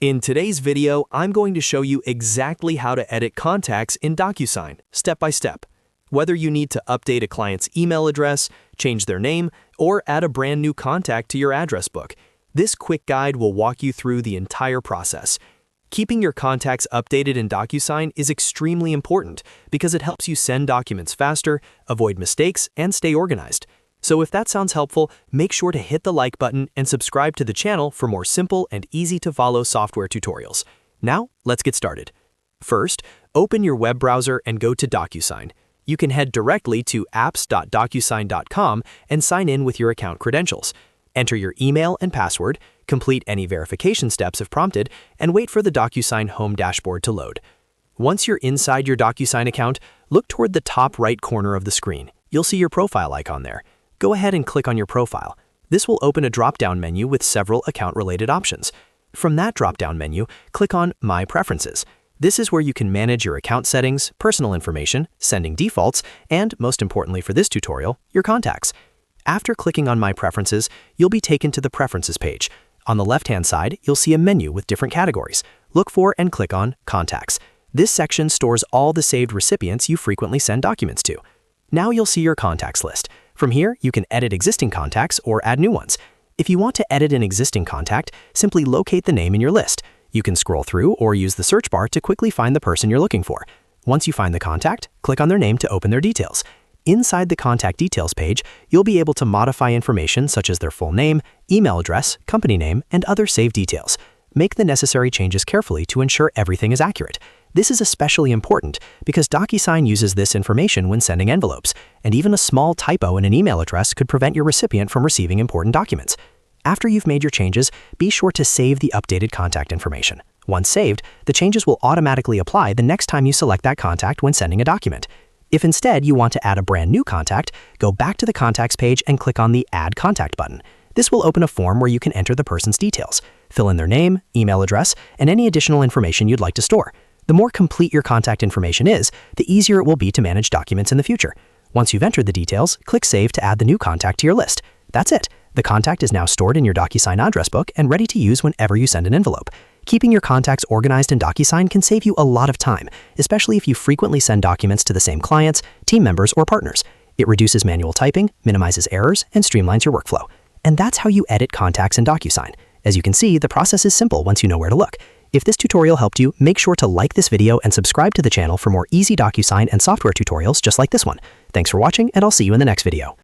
In today's video, I'm going to show you exactly how to edit contacts in DocuSign, step by step. Whether you need to update a client's email address, change their name, or add a brand new contact to your address book, this quick guide will walk you through the entire process. Keeping your contacts updated in DocuSign is extremely important because it helps you send documents faster, avoid mistakes, and stay organized. So if that sounds helpful, make sure to hit the like button and subscribe to the channel for more simple and easy-to-follow software tutorials. Now, let's get started. First, open your web browser and go to DocuSign. You can head directly to apps.docusign.com and sign in with your account credentials. Enter your email and password, complete any verification steps if prompted, and wait for the DocuSign home dashboard to load. Once you're inside your DocuSign account, look toward the top right corner of the screen. You'll see your profile icon there. Go ahead and click on your profile. This will open a drop-down menu with several account-related options. From that drop-down menu, click on My Preferences. This is where you can manage your account settings, personal information, sending defaults, and, most importantly for this tutorial, your contacts. After clicking on My Preferences, you'll be taken to the Preferences page. On the left-hand side, you'll see a menu with different categories. Look for and click on Contacts. This section stores all the saved recipients you frequently send documents to. Now you'll see your contacts list. From here, you can edit existing contacts or add new ones. If you want to edit an existing contact, simply locate the name in your list. You can scroll through or use the search bar to quickly find the person you're looking for. Once you find the contact, click on their name to open their details. Inside the Contact Details page, you'll be able to modify information such as their full name, email address, company name, and other saved details. Make the necessary changes carefully to ensure everything is accurate. This is especially important because DocuSign uses this information when sending envelopes, and even a small typo in an email address could prevent your recipient from receiving important documents. After you've made your changes, be sure to save the updated contact information. Once saved, the changes will automatically apply the next time you select that contact when sending a document. If instead you want to add a brand new contact, go back to the Contacts page and click on the Add Contact button. This will open a form where you can enter the person's details, fill in their name, email address, and any additional information you'd like to store. The more complete your contact information is, the easier it will be to manage documents in the future. Once you've entered the details, click Save to add the new contact to your list. That's it. The contact is now stored in your DocuSign address book and ready to use whenever you send an envelope. Keeping your contacts organized in DocuSign can save you a lot of time, especially if you frequently send documents to the same clients, team members, or partners. It reduces manual typing, minimizes errors, and streamlines your workflow. And that's how you edit contacts in DocuSign. As you can see, the process is simple once you know where to look. If this tutorial helped you, make sure to like this video and subscribe to the channel for more easy DocuSign and software tutorials just like this one. Thanks for watching, and I'll see you in the next video.